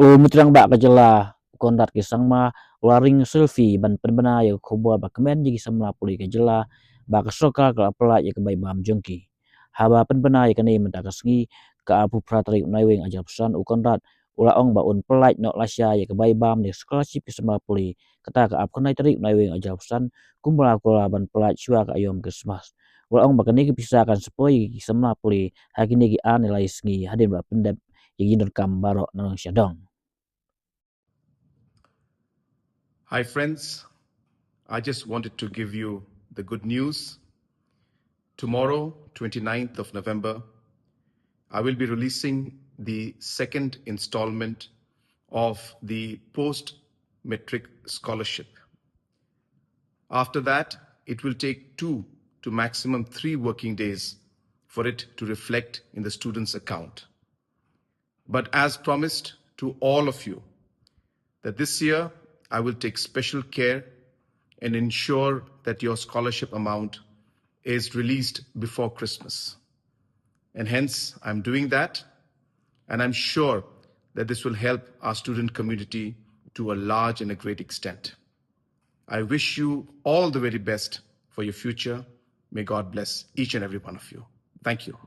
Mutrang ba kajela Conrad ki sangma waring Selfie ban Pynbna ya khobor ba kemen ji Samla Pule kajela ba kasoka ka Pyllait ya Baibam jongki haba Pynbna ya kani menta kasngi ka apu pratari naiwing ajapsan Conrad ula ong ba un Pyllait no lasya ya Baibam ni scholarship ki Samla Pule kata ka ap kanai tarik naiwing ajapsan kumbala kola ban Pyllait syua ka ayom Christmas ula ong ba kani ki pisakan sepoi ki Samla Pule hakini ki an nilai sngi hadin ba pendep ya kam barok nang syadong. Hi friends, I just wanted to give you the good news. Tomorrow, 29th of November, I will be releasing the second installment of the post-metric scholarship. After that, it will take 2 to maximum 3 working days for it to reflect in the student's account. But as promised to all of you, that this year I will take special care and ensure that your scholarship amount is released before Christmas. And hence, I'm doing that, and I'm sure that this will help our student community to a large and a great extent. I wish you all the very best for your future. May God bless each and every one of you. Thank you.